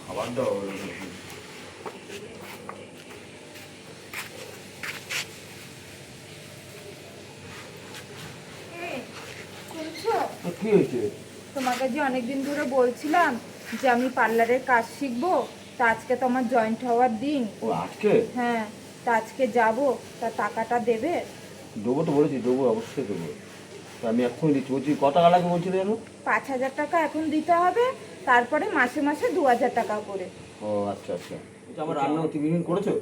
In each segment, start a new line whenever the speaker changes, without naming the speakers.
খাবার দাও। কি হয়েছে?
তোমাকে যে অনেকদিন ধরে বলছিলাম যে আমি পার্লারের কাজ শিখবো, তা আজকে তো আমার জয়েন্ট হওয়ার দিন।
ও আজকে?
হ্যাঁ, তা আজকে যাবো, তা টাকাটা দেবে?
দেবো তো বলেছি, দেবো, অবশ্যই দেবো। তো আমি এক্ষুনি দিচ্ছি। বলছি কত টাকা লাগবে বলছিলে যেন?
5,000 টাকা এখন দিতে হবে, তারপরে মাসে মাসে 2,000 টাকা করে।
ও আচ্ছা আচ্ছা। আমার রান্না টিফিন করেছো?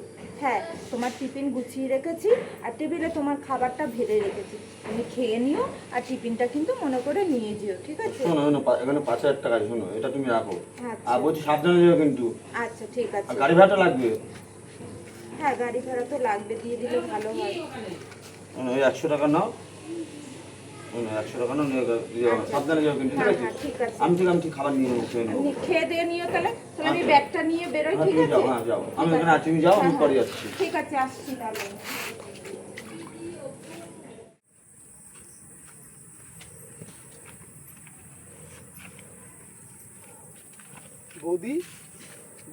হ্যাঁ, তোমার টিফিন গুছিয়ে রেখেছি আর টেবিলে তোমার খাবারটা ভেড়ে রেখেছি, তুমি খেয়ে নিও। আর টিফিনটা কিন্তু মনে করে নিয়ে যেও, ঠিক আছে?
শোনো শোনো, এখানে 5,000 টাকা আছে, শোনো এটা তুমি রাখো।
আচ্ছা।
আর বলছি সাবধানে যাবে কিন্তু।
আচ্ছা ঠিক আছে।
আর গাড়ি ভাড়াটা লাগবে।
হ্যাঁ, গাড়ি ভাড়া তো লাগবে, দিয়ে দিলে ভালো হয়।
ওই 100 টাকা নাও। 100 টাকা নাও, নিয়ে যাও। সাবধানে যাও কিন্তু, ঠিক আছে?
ঠিক আছে।
আমি ঠিক খাবার নিয়ে নেবো, খেয়ে নেবো।
খেয়ে দিয়ে নিও তাহলে। আমি ব্যাগটা নিয়ে বেরোই, ঠিক
তুমি
আছে?
যাও, হ্যাঁ যাও। আমি এখানে আছি, তুমি যাও, আমি পরে যাচ্ছি।
ঠিক আছে, আসছি তাহলে।
বৌদি,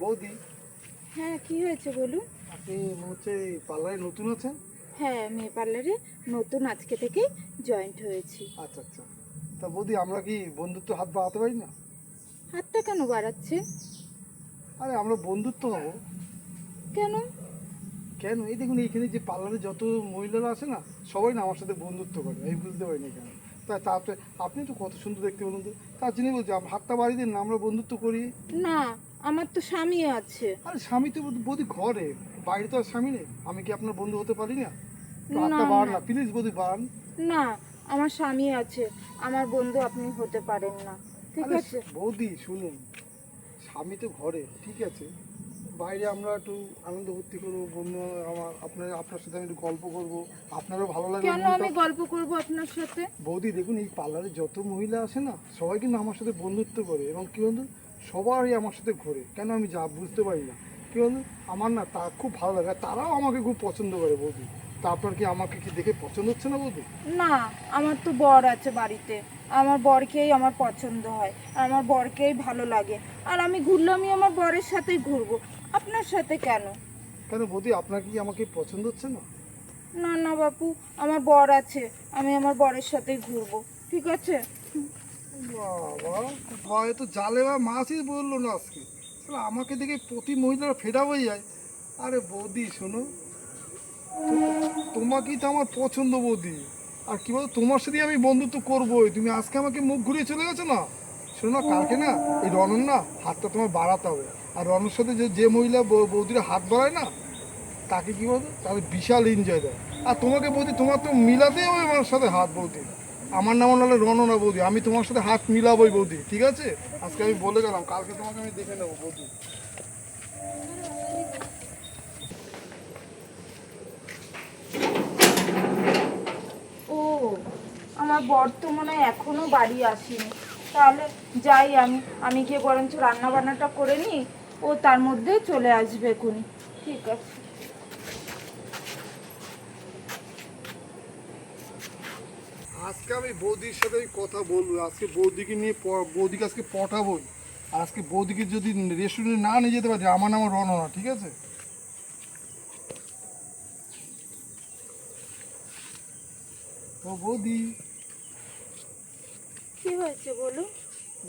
বৌদি,
হ্যাঁ, কি হয়েছে বলুন?
আপনি মনে হচ্ছে পার্লারে নতুন আছেন?
হ্যাঁ, মেয়ে পার্লারে নতুন আজকে থেকে জয়েন্ট হয়েছি।
আচ্ছা আচ্ছা। তা বৌদি, আমরা কি বন্ধুত্ব হাত বাড়াতে পারি না?
হাতটা কেন বাড়াচ্ছেন?
আরে আমরা বন্ধুত্ব হবো।
কেন?
কেন, এই দেখুন এইখানে যে পার্লারে যত মহিলারা আছে না, সবাই না আমার সাথে বন্ধুত্ব করে, আমি বুঝতে পারি না কেন। তাতে আপনি তো কত সুন্দর দেখতে বলুন তো, তার জন্যই বলছি হাতটা বাড়িয়ে দিন না, আমরা বন্ধুত্ব করি।
না, আমার তো স্বামী আছে।
আরে স্বামী তো বৌদি ঘরে, বাইরে তো আর স্বামী নেই। আমি কি আপনার বন্ধু হতে পারি না? একটু হাতটা
না,
বাড়ান
না।
না প্লিজ বৌদি, বাড়ান।
না, আমার স্বামী আছে, আমার বন্ধু আপনি হতে পারেন না, ঠিক
আরে
আছে?
বৌদি শুনুন, স্বামী তো ঘরে, ঠিক আছে, বাইরে আমরা একটু আনন্দ ফুর্তি করবো, বন্ধু আপনার সাথে আমি একটু গল্প করবো, আপনারও ভালো লাগবে
কেন আমি
মনটা।
গল্প করব আপনার সাথে?
বৌদি দেখুন, এই পার্লারে যত মহিলা আসে না, সবাই কিন্তু আমার সাথে বন্ধুত্ব করে, এবং কি বন্ধু, সবাই আমার সাথে ঘোরে। কেন আমি যা বুঝতে পারি না। কি বন্ধু, আমার না তা খুব ভালো লাগে, আর তারাও আমাকে খুব পছন্দ করে বৌদি। তা আপনার কি আমাকে কি দেখে পছন্দ হচ্ছে না বৌদি?
না, আমার তো বর আছে বাড়িতে, আমার বরকেই আমার পছন্দ হয়, আমার বরকেই ভালো লাগে। আর আমি ঘুরলে আমি আমার বরের সাথেই ঘুরবো, আপনার সাথে কেন?
কেন বৌদি, আপনার কি আমাকে পছন্দ হচ্ছে না?
না না বাপু, আমার বর আছে, আমি আমার বরের সাথেই ঘুরবো, ঠিক আছে?
বাবা, ভয় তো জালে বা মাছই বললো না আজকে। শালা আমাকে দেখে প্রতি মহিলারা ফেরা হয়ে যায়। আরে বৌদি শোনো, তোমাকেই তো আমার পছন্দ বৌদি। আর কি বলতো, তোমার সাথে আমি বন্ধুত্ব করবোই। তুমি আজকে আমাকে মুখ ঘুরিয়ে চলে গেছো না। শোনো না, কালকে না এই রনন না হাতটা তোমার বাড়াতে হবে। আর রনর সাথে যে যে মহিলা বৌদিরা হাত বাড়ায় না, তাকে কি বলতো, তাদের বিশাল এনজয় দেয়। আর তোমাকে বৌদি, তোমার তো মিলাতেই হবে আমার সাথে হাত বৌদি। আমার নাম নাহলে রননা বৌদি, আমি তোমার সাথে হাত মিলাবোই বৌদি, ঠিক আছে? আজকে আমি বলে গেলাম, কালকে তোমাকে আমি দেখে নেবো বৌদি।
ও, আমার বর তো মনে হয় এখনো বাড়ি আসেনি। তাহলে যাই, আমি গিয়ে বরঞ্চ রান্না বান্নাটা করে নিই, ও তার মধ্যে চলে আসবে এখনই, ঠিক আছে?
আজকে আমি বৌদির সাথে আমি কথা বলবো, আজকে বৌদিকে নিয়ে বৌদিকে আজকে পটাবোই। আর আজকে বৌদিকে যদি রেস্টুরেন্টে না নিয়ে যেতে পারি, আমার নাম রননা, ঠিক আছে? ও বৌদি,
কি হয়েছে বলুন?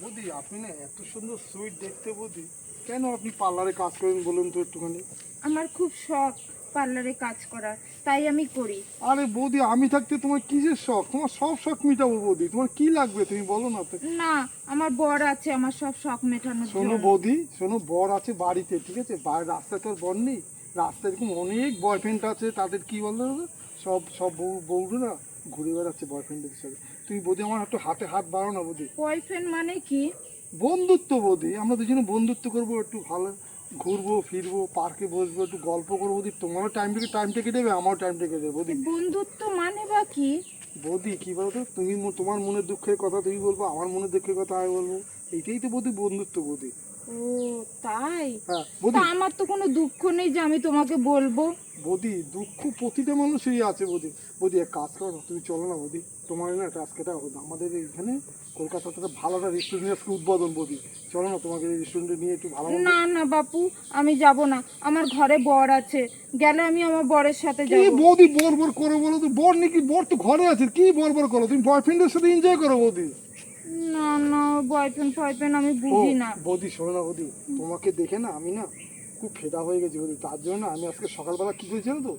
বৌদি আপনি না এত সুন্দর সুইট দেখতে বৌদি, কেন আপনি পার্লারে কাজ করেন বলুন তো একটুখানি?
আমার খুব শখ পার্লারে কাজ করার, তাই আমি করি।
আরে বৌদি, আমি থাকতে তোমার কিসের শখ? তোমার সব শখ মিটাবো বৌদি, তোমার কি লাগবে তুমি বলো না তো।
না, আমার বর আছে আমার সব শখ মেটানোর
শোনো
জন্য।
বৌদি, শোনো, বর আছে বাড়িতে, ঠিক আছে, রাস্তায় তো আর বর নেই। রাস্তায় এরকম অনেক বয়ফ্রেন্ড আছে, তাদের কি বলতো, সব সব বউরা ঘুরে বেড়াচ্ছে বয়ফ্রেন্ডের সাথে। তুমি বৌদি আমার একটু হাতে হাত বাড়াও না বৌদি।
বয়ফ্রেন্ড মানে কি?
বন্ধুত্ব বৌদি, আমরা দুজনে বন্ধুত্ব করবো, একটু ভালো ঘুরবো ফিরবো, পার্কে বসবো, একটু গল্প করবো বৌদি। তোমারও টাইমটা কেটে দেবে, আমারও টাইমটা কেটে দেবে বৌদি।
বন্ধুত্ব মানে বা কি?
বৌদি কি বলতো, তোমার মনের দুঃখের কথা তুমি বলবো, আমার মনের দুঃখের কথা আমি বলবো, এইটাই তো বৌদি বন্ধুত্ব বৌদি।
ও তাই?
হ্যাঁ
তা
বৌদি,
আমার তো কোনো দুঃখ নেই যে আমি তোমাকে বলবো।
বৌদি দুঃখ প্রতিটা মানুষেরই আছে বৌদি। বৌদি এক কাজ করো না, তুমি চলো না বৌদি, তোমার না একটা আজকে আমাদের এইখানে কলকাতাতে একটা ভালো একটা রেস্টুরেন্টের আজকে উদ্বোধন বৌদি, চলো না তোমাকে এই রেস্টুরেন্টে নিয়ে একটু ভালো মন্দ।
না না বাপু, আমি যাব না, আমার ঘরে বর আছে, গেলে আমি আমার বরের সাথে
কি
যাব।
বৌদি বর বর করো বলো তো, বর নাকি, বর তো ঘরে আছে, কি বর বর করো, তুমি বয়ফ্রেন্ডের সাথে এনজয় করো বৌদি।
না না, বয়ফ্রেন্ড ফয়ফ্রেন্ড আমি
ও
বুঝি না।
বৌদি শোনো না বৌদি, তোমাকে দেখে না আমি না খুব ফেদা হয়ে গেছি বৌদি, তার জন্য না আমি আজকে সকালবেলা কী করেছি জানো তো,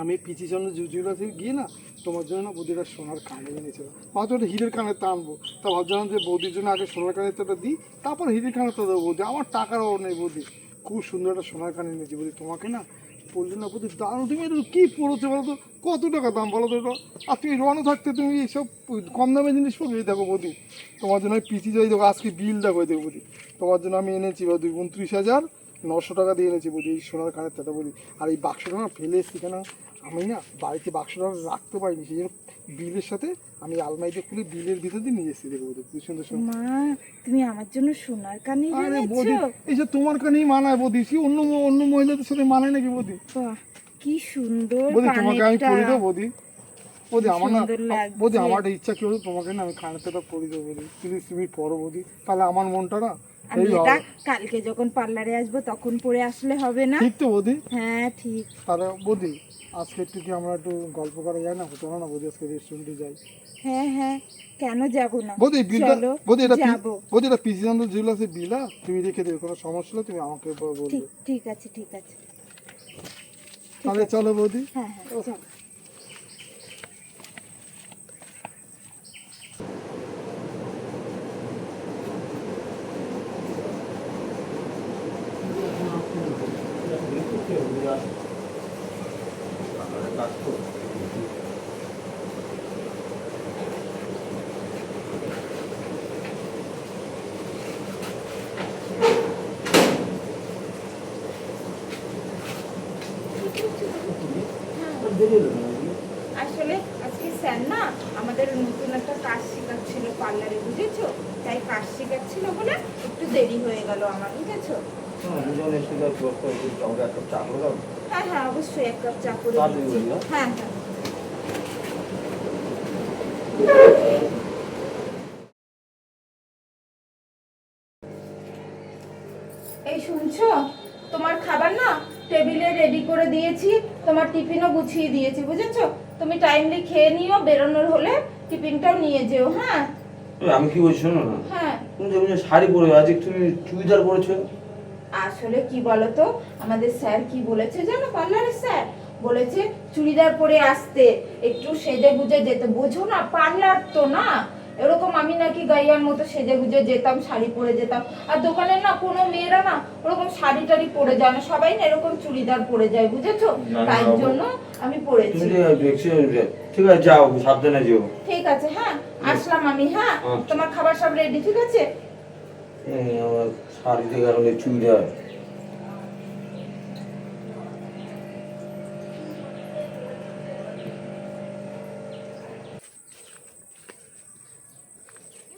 আমি পিচির জন্য জুজুলাতে গিয়ে না তোমার জন্য না বৌদিটা সোনার কানে এনেছিলাম, মাত্র একটা হিরের কানে টানবো, তা ভাবছিলাম যে বৌদির জন্য আগে সোনার কানেরটা দিই, তারপর হিরের কানেরটা দেবো বৌদি, আমার টাকার অভাব নেই বৌদি, খুব সুন্দর একটা সোনার কানে এনেছি বৌদি, তোমাকে না বললি না বৌদি দারুণ, তুমি এটা কী পড়েছো বলো তো, কত টাকা দাম বলো তো এটা, আর তুমি রনও থাকতে তুমি এইসব কম দামে জিনিস পড়বে, এই দেখো বৌদি তোমার জন্য আমি পিচি যাই, দেখো আজকে বিল দেখো, এই দেখো বৌদি তোমার জন্য আমি এনেছি বৌদি 29,900 টাকা দিয়ে এনেছি বৌদি এই সোনার কানেরটা বৌদি, আর এই বাক্সটা না ফেলে এসেছি কেন, আমি না বাড়িতে বাক্সটা রাখতে পারিনি, সেই জন্য বিলের সাথে আমি আলমারিতে খুলে বিলের ভিতর দিয়ে নিয়ে এসেছি, দেখো বৌদি কি সুন্দর সুন্দর।
মা, তুমি আমার জন্য সোনার কানে
আরে বৌদি
এনেছো?
এই যে তোমার কানেই মানায় বৌদি, কি অন্য অন্য মহিলাদের সাথে মানায় নাকি বৌদি?
বাহ, কি সুন্দর
বৌদি তোমাকে আমি
কানেরটা।
পরি দেবো বৌদি, বৌদি আমার না,
সুন্দর লাগছে।
বৌদি আমার একটা ইচ্ছা কি হলো, তোমাকে না আমি কানেরটা পরি দেবো বৌদি, প্লিজ তুমি পরো বৌদি, তাহলে আমার মনটা না
আমি
এই
এটা
হবে।
কালকে যখন পার্লারে আসবো তখন পরে আসলে হবে না?
ঠিক তো বৌদি?
হ্যাঁ ঠিক।
তাহলে বৌদি আজকে একটু কি আমরা একটু গল্প করা যায় না, চলো না বৌদি আজকে রেস্টুরেন্টে যাই।
হ্যাঁ হ্যাঁ, কেন যাব না,
বৌদি বিলটা,
চলো
বৌদি এটা
যাবো।
বৌদি এটা পিসিচন্দ্র জুয়েলার্সের বিলা, তুমি রেখে দেবে, কোনো সমস্যা হলে তুমি আমাকে বলবে।
ঠিক ঠিক আছে ঠিক আছে।
তাহলে চলো বৌদি।
হ্যাঁ হ্যাঁ চলো। আসলে আজকে স্যার না আমাদের নতুন একটা কাজ শেখাচ্ছিল পার্লারে, বুঝেছো, তাই কাজ শেখাচ্ছিল বলে একটু দেরি হয়ে গেল আমার, বুঝেছো। হ্যাঁ হ্যাঁ অবশ্যই, এক কাপ চা করে
চা
দিচ্ছি।
দিবি না?
হ্যাঁ হ্যাঁ। এই শুনছো, তোমার খাবার না টেবিলে রেডি করে দিয়েছি, তোমার টিফিনও গুছিয়ে দিয়েছি, বুঝেছো, তুমি টাইমলি খেয়ে নিও, বেরোনোর হলে টিফিনটাও নিয়ে যেও। হ্যাঁ
আমি কি বলছি শোনো না,
হ্যাঁ।
তুমি যে শাড়ি পরে আজ তুমি চুড়িদার পরেছো,
আসলে কি বলতো, আমাদের স্যার কি বলেছে জানো, পার্লারের স্যার বলেছে চুড়িদার পরে আসতে, একটু সেজে গুজে যেতে, বোঝো না পার্লার তো না, এরকম আমি নাকি গাইয়ার মতো সেজে গুজে যেতাম, শাড়ি পরে যেতাম, আর দোকানের না কোনো মেয়েরা না ওরকম শাড়ি টাড়ি পরে যায় না, সবাই না এরকম চুড়িদার পরে যায়, বুঝেছো,
না, না,
তাই
বাবু।
জন্য আমি পরেছি।
তুমি যে দেখছি ঠিক আছে যাও সাবধানে যেও।
ঠিক আছে, হ্যাঁ আসলাম আমি। হ্যাঁ
আচ্ছা।
তোমার খাবার সব রেডি, ঠিক আছে।
আমার শাড়িতে কারণে চুড়িদার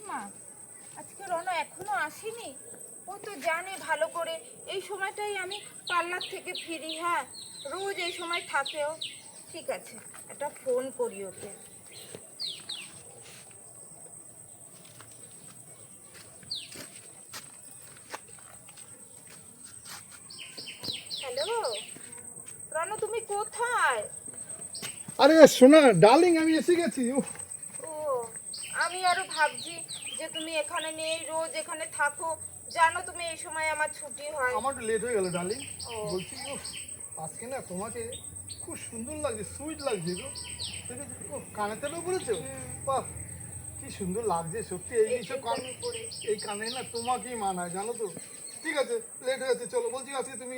মা, আজকে রনা এখনো আসেনি, ও তো জানে ভালো করে এই সময়টাই আমি পার্লার থেকে ফিরি, হ্যাঁ রোজ এই সময় থাকেও। ঠিক আছে, একটা ফোন করি ওকে। হ্যালো রনা, তুমি কোথায়?
আরে শোনা ডার্লিং আমি এসে গেছি। উফ,
ও, আমি আরো ভাবছি যে তুমি এখানে নেই, রোজ এখানে থাকো, জানো তুমি এই সময় আমার ছুটি হয়।
আমার একটু লেট হয়ে গেল ডার্লিং,
ও।
বলছি উফ, আজকে না তোমাকে খুব সুন্দর লাগছে, সুইট লাগছে গো, কানেতেও বলেছো, বাহ কি সুন্দর লাগছে সত্যি, এইসব কান, এই কানে না তোমাকেই মানায় জানো তো। ঠিক আছে লেট হয়ে যাচ্ছে, চলো বলছি আজকে তুমি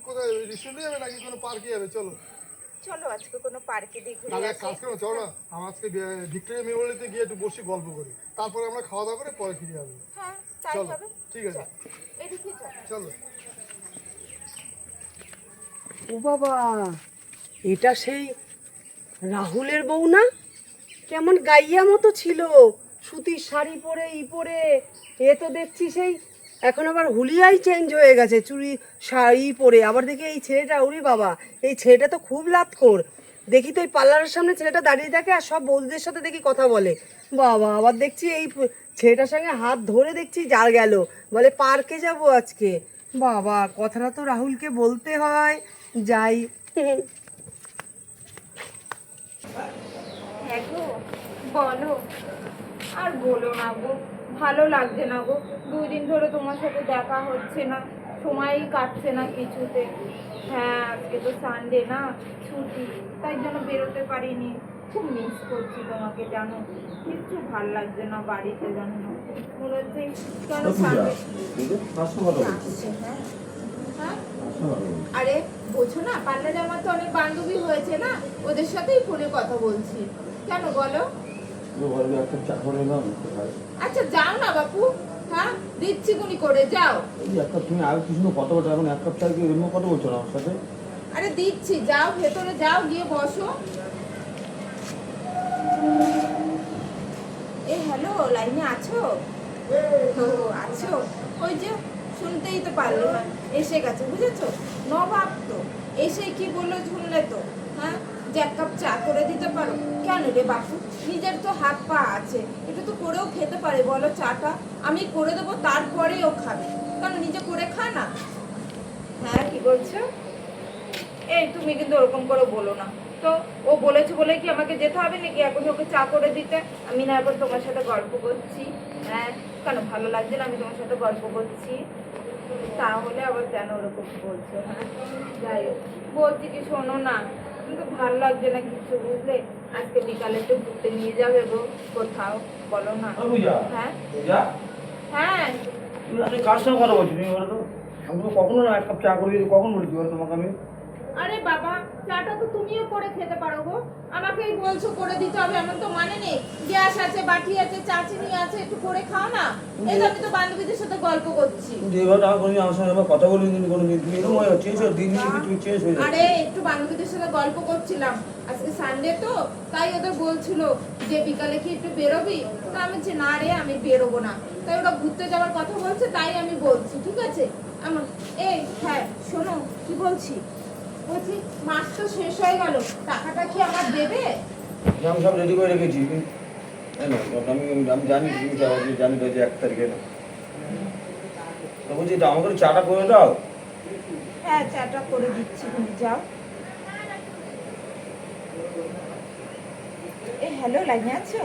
কোথায় রেস্টুরেন্টে যাবে নাকি কোনো পার্কে যাবে, চলো।
চলো আজকে কোনো পার্কে দিয়ে ঘুরে
তাহলে এক
আসি।
কাজ করো, চলো না আমরা আজকে ভিক্টোরিয়া মেমোরিয়ালতে গিয়ে একটু বসে গল্প করি, তারপরে আমরা খাওয়া দাওয়া করে পরে ফিরে যাবো।
হ্যাঁ তাই
চলো
হবে।
ঠিক আছে,
চল, এদিকে চল।
চলো।
ও বাবা, এটা সেই রাহুলের বউ না? কেমন গাইয়া মতো ছিল, সুতির শাড়ি পরে ই পরে, এ তো দেখছি সেই এখন আবার হুলিয়াই চেঞ্জ হয়ে গেছে, চুড়ি শাড়ি পরে। আবার দেখি এই ছেলেটা, ওরে বাবা, এই ছেলেটা তো খুব লাতখোর। দেখি তো এই পার্লারের সামনে ছেলেটা দাঁড়িয়ে থাকে আর সব বৌদিদের সাথে দেখি কথা বলে। বাবা, আবার দেখছি এই ছেলেটার সঙ্গে হাত ধরে দেখছি যার গেল, বলে পার্কে যাব আজকে। বাবা, কথাটা তো রাহুলকে বলতে হয়, যাই।
হ্যাঁ গো, বলো। আর বলো না গো, ভালো লাগছে না গো। 2 দিন ধরে তোমার সাথে দেখা হচ্ছে না, সময়ই কাটছে না কিছুতে। হ্যাঁ, আজকে তো সানডে না, ছুটি, তাই জন্য বেরোতে পারিনি। খুব মিস করছি তোমাকে, জানো। কিচ্ছু ভাল লাগছে না বাড়িতে, জানো না। মনে হচ্ছে কেন সানডে আসছে। হ্যাঁ হ্যাঁ, আরে বোঝো না, পার্লারে আমার তো অনেক বান্ধবী হয়েছে না, ওদের সাথেই ফোনে কথা বলছি। কেন বলো? আচ্ছা যাও না বাপু, হ্যাঁ দিচ্ছি গুনি করে, যাও।
তুমি আগে কিছু কথা বলছো, এখন 1 কাপ চা কি এরকম কথা বলছো না আমার সাথে?
আরে দিচ্ছি, যাও ভেতরে যাও, গিয়ে বসো। এ হ্যালো, লাইনে আছো? ও আছো, ওই যে শুনতেই তো পারলে, হ্যাঁ এসে গেছে, বুঝেছো? নবাব তো এসে কি বললো শুনলে তো? হ্যাঁ, যে 1 কাপ চা করে দিতে পারো। কেন রে বাপু, নিজের তো হাত পা আছে, এটা তো করেও খেতে পারে, বলো চাটা আমি করে দেবো, তারপরে ও খাবে। কেন নিজে করে খা না। হ্যাঁ কি বলছো? এই তুমি কিন্তু ওরকম করে বলো না তো। ও বলেছে বলে কি আমাকে যেতে হবে নাকি এখন ওকে চা করে দিতে? আমি না এখন তোমার সাথে গল্প করছি। হ্যাঁ, কেন ভালো লাগছে না আমি তোমার সাথে গল্প করছি? তাহলে আবার কেন ওরকম বলছো? হ্যাঁ যাই হোক, বলছি কি শোনো না, কিন্তু ভালো লাগছে না কিছু, বুঝলে। আজকে বিকালে একটু ঘুরতে নিয়ে যাবে গো কোথাও, বলো না। হ্যাঁ হ্যাঁ,
তুমি আজকে কার সঙ্গে কথা বলছো তুমি বলো তো? আমি তো কখনো না 1 কাপ চা করে দিই, কখন বলেছি বলো তোমাকে আমি?
আরে বাবা, চাটা তো তুমিও করে খেতে পারো গো, আমাকেই বলছো করে দিতে হবে এমন তো মানে নেই। গ্যাস আছে, বাটি আছে, চাচিনি আছে, একটু করে খাও না। এই তো আমি তো বান্ধবীদের সাথে গল্প করছি।
তুমি এবার না কোনোদিন আমার সঙ্গে আবার কথা বলি কিন্তু কোনোদিন, তুমি এরকম হয়ে চেঞ্জ হয়ে দিন দিন তুমি চেঞ্জ হয়ে যাচ্ছ।
আরে একটু বান্ধবীদের সাথে গল্প করছিলাম, আজকে সানডে তো, তাই ওদের বলছিল যে বিকালে কি একটু বেরোবি। তা আমি বলছি না রে, আমি বেরোবো না। তাই ওরা ঘুরতে যাওয়ার কথা বলছে, তাই আমি বলছি, ঠিক আছে? আমার এই হ্যাঁ শোনো, কি বলছি, বলছি মাস তো শেষ হয়ে গেল, টাকাটা কি আমার দেবে?
আমি সব রেডি করে রেখেছি। আমি আমি জানি তুমি যাও, জানি তো যে 1 তারিখে না। তো বলছি এটা আমাকে একটু চাটা করে দাও।
হ্যাঁ চাটা করে দিচ্ছি, তুমি যাও। এই হ্যালো, লাইনে আছো?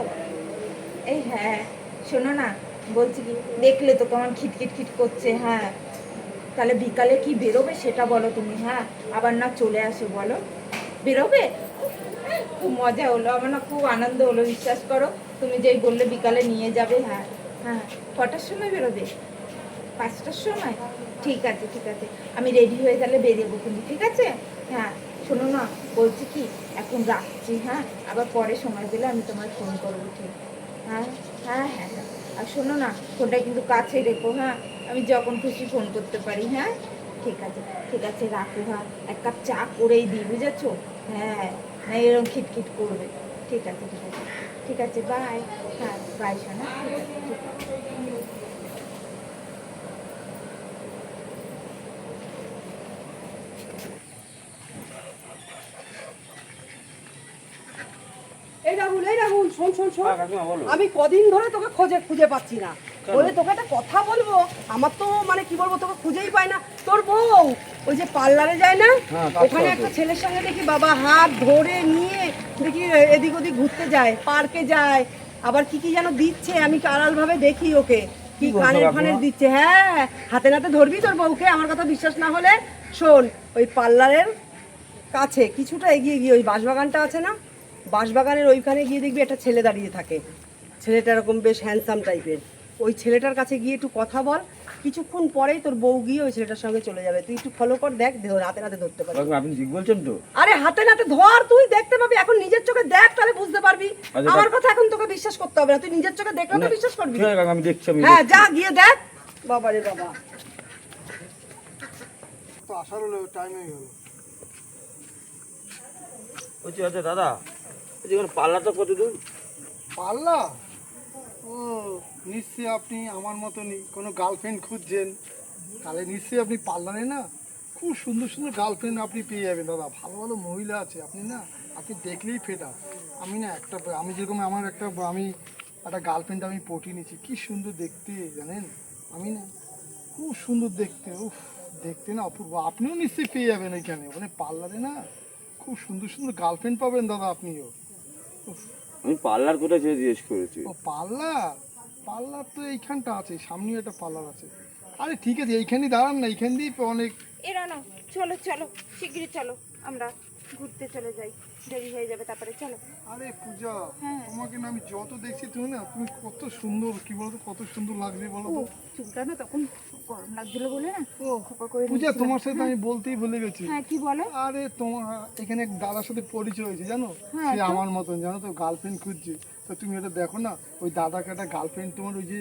এই হ্যাঁ, শোনো না, বলছি কি, দেখলে তো কেমন খিটখিট খিট করছে। হ্যাঁ, তাহলে বিকালে কি বেরোবে সেটা বলো তুমি। হ্যাঁ, আবার না চলে আসো, বলো বেরোবে। খুব মজা হলো আমার, না খুব আনন্দ হলো, বিশ্বাস করো। তুমি যেই বললে বিকালে নিয়ে যাবে। হ্যাঁ হ্যাঁ, কটার সময় বেরোবে? 5টার সময়? ঠিক আছে ঠিক আছে, আমি রেডি হয়ে গেলে বেরিয়েবো কিন্তু, ঠিক আছে? হ্যাঁ শোনো না, বলছি কি, এখন রাখছি। হ্যাঁ, আবার পরে সময় পেলে আমি তোমায় ফোন করবো, ঠিক? হ্যাঁ হ্যাঁ হ্যাঁ হ্যাঁ, আর শোনো না, ফোনটা কিন্তু কাছে রেখো। হ্যাঁ, আমি যখন খুশি ফোন করতে পারি। হ্যাঁ ঠিক আছে ঠিক আছে, রাখো। হ্যাঁ, 1 কাপ চা করেই দিই, বুঝেছো? হ্যাঁ, না এরকম খিটখিট করবে। ঠিক আছে ঠিক আছে ঠিক আছে, বাই। হ্যাঁ বাই শোনা, ঠিক আছে ঠিক আছে।
এই রাহুল, এই রাহুল, শোন শোন শোন,
হ্যাঁ, কাকিমা বলো।
আমি কদিন ধরে তোকে খুঁজে পাচ্ছি না।
কেন?
বলে তোকে একটা কথা বলবো, আমার তো মানে কি বলবো, তোকে খুঁজেই পাই না। তোর বউ ওই যে পার্লারে যায় না,
হ্যাঁ, কাজ
ওখানে
করে তো।
একটা ছেলের সঙ্গে দেখি বাবা হাত ধরে নিয়ে দেখি এদিক ওদিক ঘুরতে যায়, পার্কে যায়, আবার কি কি যেন দিচ্ছে, আমি আড়াল ভাবে দেখি ওকে, কি
কি বলছো
কানের
কাকিমা?
ফানের দিচ্ছে। হ্যাঁ, হাতে নাতে ধরবি তোর বউকে, আমার কথা বিশ্বাস না হলে শোন, ওই পার্লারের কাছে কিছুটা এগিয়ে গিয়ে ওই বাঁশবাগানটা আছে না, বাঁশবাগানের ওইখানে গিয়ে দেখবি একটা ছেলে দাঁড়িয়ে থাকে। ছেলেটা এরকম বেশ হ্যান্ডসাম টাইপের। ওই ছেলেটার কাছে গিয়ে একটু কথা বল, কিছুক্ষণ পরেই তোর বউ গিয়ে ওই ছেলেটার সঙ্গে চলে যাবে। তুই একটু ফলো কর, দেখ রাতে রাতে ধরতে পারবি।
কাকিমা আপনি ঠিক বলছেন তো?
আরে হাতে নাতে ধর, তুই দেখতে পাবি, এখন নিজের চোখে দেখ, তাহলে বুঝতে পারবি।
আচ্ছা,
আমার কথা এখন তোকে বিশ্বাস করতে হবে না, তুই নিজের চোখে দেখলে তো বিশ্বাস করবি।
ঠিক আছে কাকা, আমি দেখছি আমি
হ্যাঁ
দেখছি।
যা গিয়ে দেখ। বাবা রে বাবা,
তো আসার হলো টাইম হয়ে গেল।
বলছি আচ্ছা দাদা, যেখানে পাল্লাটা কত দূর?
পাল্লা ও নিশ্চয়ই আপনি আমার মতনই কোনো গার্লফ্রেন্ড খুঁজছেন, তাহলে নিশ্চয়ই আপনি পার্লারে না খুব সুন্দর সুন্দর গার্লফ্রেন্ড আপনি পেয়ে যাবেন দাদা। ভালো ভালো মহিলা আছে, আপনি দেখলেই ফেটা। আমি না আমি যেরকম আমার আমি একটা গার্লফ্রেন্ড আমি পটিয়ে নিয়েছি, কি সুন্দর দেখতে জানেন। আমি না খুব সুন্দর দেখতে, উফ দেখতে না অপূর্ব। আপনিও নিশ্চয়ই পেয়ে যাবেন ওখানে পার্লারে না খুব সুন্দর সুন্দর গার্লফ্রেন্ড পাবেন দাদা আপনিও। উফ,
আমি পার্লার কোথায় জিজ্ঞেস করেছি।
ও পার্লার তো এইখানটা আছে, সামনেও একটা পার্লার আছে। আরে ঠিক আছে, এইখানেই দাঁড়ান না, এইখান দিয়েই অনেক।
এরানো চলো চলো, শিগগিরই চলো, আমরা ঘুরতে চলে যাই, দেরি হয়ে যাবে তারপরে চলো।
আরে পূজা,
হ্যাঁ।
তোমাকে না আমি যত দেখছি তুমি কত সুন্দর, কি বলতো কত সুন্দর লাগছে বলো
ও
তো।
চুলটা না তখন গরম লাগছিল বলে না খোপা করে
পূজা
নিচ্ছিলাম।
তোমার সাথে আমি বলতেই ভুলে গেছি।
হ্যাঁ কি বলো?
আরে তোমার এখানে এক দাদার সাথে পরিচয় হয়েছে জানো,
হ্যাঁ,
সে
তো?
আমার মতন জানো তো, গার্লফ্রেন্ড খুঁজছে। তো তুমি এটা দেখো না, ওই দাদাকে একটা গার্লফ্রেন্ড, তোমার ওই যে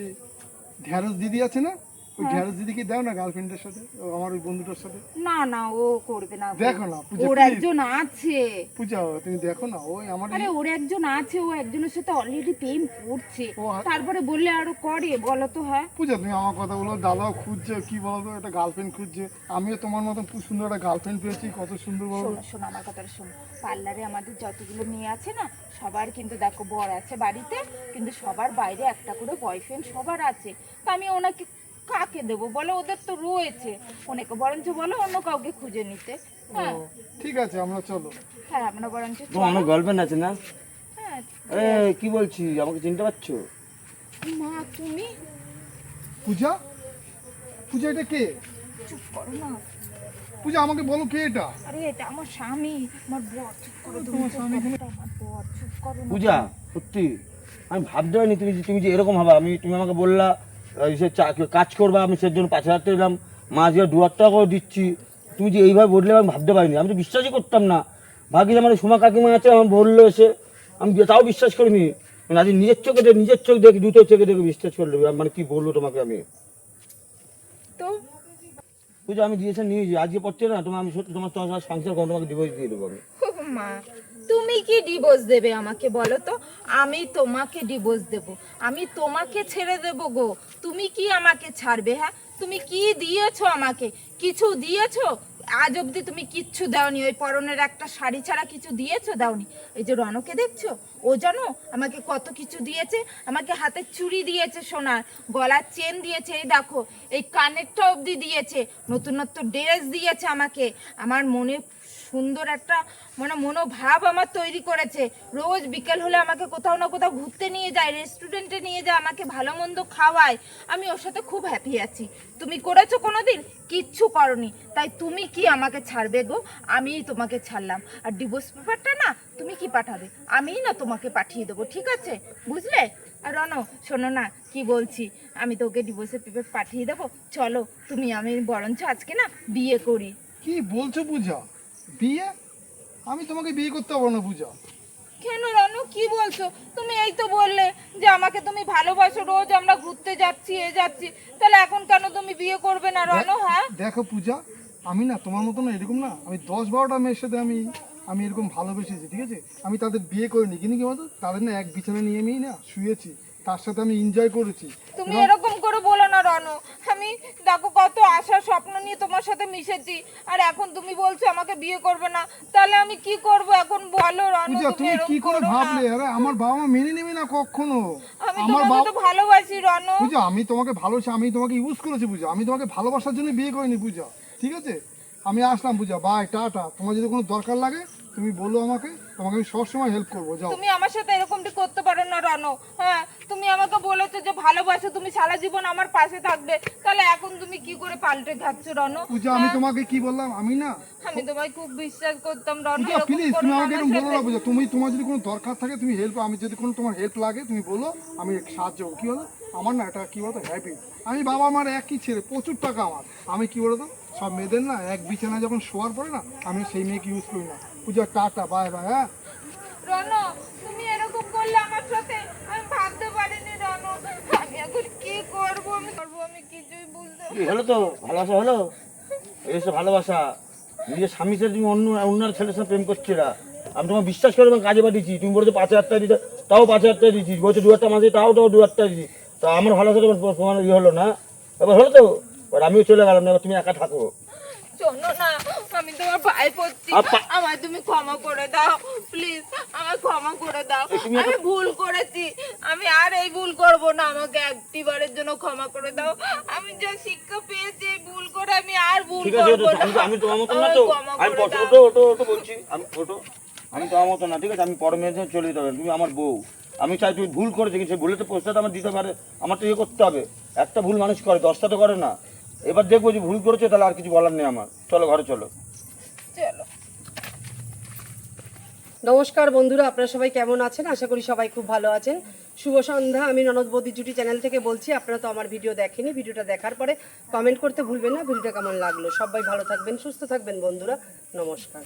ঢ্যাঁড়স দিদি আছে না, ওই ঢ্যাঁড়স দিদিকে দাও না গার্লফ্রেন্ডের সাথে, আমার ওই বন্ধুটার সাথে।
না না ও করবে না গো।
দেখো না পূজা,
ওর
please।
একজন আছে।
পূজা তুমি দেখো না, ওই আমার
আরে ওর একজন আছে, ও একজনের সাথে অলরেডি প্রেম করছে।
ও,
তারপরে বললে আরো করে, বলো তো? হ্যাঁ
পূজা তুমি আমার কথা বলো, দাদাও খুঁজছে, কি বলতো একটা গার্লফ্রেন্ড খুঁজছে। আমিও তোমার মতন খুব সুন্দর একটা গার্লফ্রেন্ড পেয়েছি, কত সুন্দর বলো।
শোনো শোনো আমার কথাটা শোনো, পার্লারে আমাদের যতগুলো মেয়ে আছে না, সবার কিন্তু দেখো বর আছে বাড়িতে, কিন্তু সবার বাইরে একটা করে বয়ফ্রেন্ড সবার আছে। তো আমি ওনাকে কাকে দেবো বলো? ওদের তো রয়েছে, ওনাকে বরঞ্চ বলো অন্য কাউকে খুঁজে নিতে। হ্যাঁ
ও, ঠিক আছে আমরা চলো।
হ্যাঁ আমরা বরঞ্চ
তোমার আমার গার্লফ্রেন্ড আছে না?
হ্যাঁ।
আরে কি বলছি, আমাকে চিনতে পারছো?
মা তুমি
পূজা, পূজা এটা কে?
চুপ করো না।
পূজা আমাকে বলো কে এটা?
আরে এটা আমার স্বামী, আমার বর। চুপ করো তুমি,
তোমার
চুপ
স্বামী
করো, এটা আমার বর, চুপ করো না।
পূজা সত্যি আমি ভাবতে পারিনি তুমি যে এরকম হবে। তুমি আমাকে বললা সে কাজ করবা, আমি সের জন্য 5,000 টাকা দিলাম, মাস গিয়ে 2,000 টাকা করে দিচ্ছি। তুমি যে এইভাবে বললে আমি ভাবতে পারিনি, আমি তো বিশ্বাসই করতাম না। ভাবি আমার সোমা কাকিমা আছে, আমার বললো এসে, আমি তাও বিশ্বাস করিনি। আজ নিজের চোখ দেখে, দুটো চোখে দেখে বিশ্বাস করলে, মানে কি বলবো তোমাকে আমি।
তো
পূজা আমি দিয়েছেন নিয়েছি, আজকে পড়ছে না তোমার, আমি সত্যি তোমার সাথে সংসার করো, তোমাকে ডিভোর্স দিয়ে দেবো আমি।
ও মা, তুমি কি ডিভোর্স দেবে আমাকে বলো তো? আমি তোমাকে ডিভোর্স দেব? আমি তোমাকে ছেড়ে দেব গো? তুমি কি আমাকে ছাড়বে? হ্যাঁ তুমি কি দিয়েছো আমাকে? কিছু দিয়েছো? আজ অবধি তুমি কিচ্ছু দাওনি, ওই পরনের একটা শাড়ি ছাড়া কিছু দিয়েছো? দাওনি। এই যে রনকে দেখছো, ও জানো আমাকে কত কিছু দিয়েছে। আমাকে হাতের চুড়ি দিয়েছে সোনার, গলার চেন দিয়েছে, এই দেখো এই কানেরটা অবধি দিয়েছে, নতুন নতুন ড্রেস দিয়েছে আমাকে। আমার মনে সুন্দর একটা মনোভাব আমার তৈরি করেছে। রোজ বিকেল হলে আমাকে কোথাও না কোথাও ঘুরতে নিয়ে যায়, রেস্টুরেন্টে নিয়ে যায়, আমাকে ভালো মন্দ খাওয়ায়। আমি ওর সাথে খুব হ্যাপি আছি। তুমি করেছো কোনোদিন? কিচ্ছু করনি। তাই তুমি কি আমাকে ছাড়বে গো? আমিই তোমাকে ছাড়লাম। আর ডিভোর্স পেপারটা না তুমি কি পাঠাবে? আমিই না তোমাকে পাঠিয়ে দেবো, ঠিক আছে? বুঝলে? আর রনো শোনো না কি বলছি, আমি তোকে ডিভোর্সের পেপার পাঠিয়ে দেবো। চলো তুমি আমি বরঞ্চ আজকে না বিয়ে করি।
কি বলছো পূজা, বিয়ে? আমি তোমাকে বিয়ে করতে পারবো না পূজা।
কেন রানু, কি বলছো? তুমি এই তো বললে যে আমাকে তুমি ভালোবাসো, রোজ আমরা ঘুরতে যাচ্ছি এ যাচ্ছি, তাহলে এখন কেন তুমি বিয়ে করবে না রানু? হ্যাঁ
দেখো পূজা, আমি না তোমার মতো না, এরকম না, আমি 10-12টা মেয়ের সাথে আমি এরকম ভালোবেসেছি, ঠিক আছে? আমি তাদের বিয়ে করিনি, কিন্তু কি বলতো, তাদের না এক বিছানা নিয়ে আমি না শুয়েছি, তার সাথে আমি এনজয় করেছি।
তুমি এরকম করে বলো না রানু। আমি দেখো কত আশা স্বপ্ন নিয়ে তোমার সাথে মিশেছি, আর এখন তুমি বলছো আমাকে বিয়ে করবে না, তাহলে আমি কি করব এখন বলো রানু?
পূজা
তুমি
তুমি কি
এরকম
করে
করো না।
ভাবলে? আরে আমার বাবা মা মেনে নেবে না কখনো।
আমি
আমার
তোমাকে তো ভালোবাসি রানু।
পূজা, আমি তোমাকে ভালোবাসি, আমি তোমাকে ইউজ করেছি পূজা, আমি তোমাকে ভালোবাসার জন্য বিয়ে করিনি পূজা, ঠিক আছে? আমি আসলাম পূজা, বাই, টাটা। তোমার যদি কোনো দরকার লাগে তুমি বলো আমাকে, তোমাকে আমি সবসময় হেল্প করবো, যাও।
তুমি আমার সাথে এরকমটি করতে পারো না রানু। হ্যাঁ তুমি আমাকে বলেছো যে ভালোবাসো, তুমি সারা জীবন আমার পাশে থাকবে, তাহলে এখন তুমি কি করে পাল্টে যাচ্ছ রানু?
পূজা আমি তোমাকে কি বললাম, আমি না
আমি তোমায় খুব বিশ্বাস করতাম রানু,
পূজা
এরকম
প্লিজ
করো
তুমি
না
আমাকে
আমার
এরকম বলো না
সাথে।
পূজা। তোমার যদি কোনো দরকার থাকে তুমি হেল্প, আমি যদি কোনো তোমার হেল্প লাগে তুমি বলো, আমি সাহায্য করবো। কি বলো, আমার না এটা কি বলতো হ্যাপি, আমি বাবা আমার একই ছেলে, প্রচুর টাকা আমার। আমি কি বলতো, সব মেয়েদের না এক বিছানায় যখন শোয়ার পরে না, আমি সেই মেয়েকে ইউজ করি না। পূজা টাটা, বাই বাই। হ্যাঁ
রানু তুমি এরকম করলে আমার সাথে, আমি ভাবতে পারিনি রানু। আমি এখন কি করবো? আমি কিছুই বুঝতে
কি হলো তো, ভালোবাসা হলো? এসে ভালোবাসা, নিজের স্বামীর সাথে তুমি অন্যার ছেলের সাথে প্রেম করছিলা, আমি তোমার বিশ্বাস করে আমি কাজে পাঠিয়েছি, তুমি বলেছো 5,000 টাকা দিতে, তাও 5,000 টাকা দিয়েছি, বলছো 2,000 টাকা মাঝে, তাও 2,000 টাকা দিয়েছি। তো আমার ভালো সাথে তোমার ইয়ে হলো না, এবার হলো তো, এবার আমিও চলে গেলাম না, এবার তুমি একা থাকো।
শোনো না, আমি তোমার পায়ে পড়ছি, আমায় তুমি ক্ষমা করে দাও প্লিজ, আমায় ক্ষমা করে দাও। আমি ভুল করেছি, আমি আর এই ভুল করব না, আমাকে একটিবারের জন্য ক্ষমা করে দাও। আমি যা শিক্ষা পেয়েছি এই ভুল করে আমি আর ভুল
ঠিক আছে,
করব না।
আমি তোমার মতো না তো, আমি ওটো বলছি, আমি ওটো, আমি তোমার মতো না, ঠিক আছে, আমি পরে মেয়ের চলে যেতে হবে, তুমি আমার বউ, আমি চাই তুমি ভুল করেছো, কিন্তু সেই ভুলে তো প্রস্তাব আমার দিতে পারে, আমার তো ইয়ে করতে হবে, একটা ভুল মানুষ করে 10টা তো করে না। এবার দেখবো যে ভুল করেছো, তাহলে আর কিছু বলার নেই আমার, চলো ঘরে চলো।
চলো।
নমস্কার বন্ধুরা, আপনারা সবাই কেমন আছেন? আশা করি সবাই খুব ভালো আছেন। শুভ সন্ধ্যা, আমি ননদ বৌদি জুটি চ্যানেল থেকে বলছি। আপনারা তো আমার ভিডিও দেখেনি, ভিডিওটা দেখার পরে কমেন্ট করতে ভুলবেন না ভিডিওটা কেমন লাগলো। সবাই ভালো থাকবেন, সুস্থ থাকবেন বন্ধুরা, নমস্কার।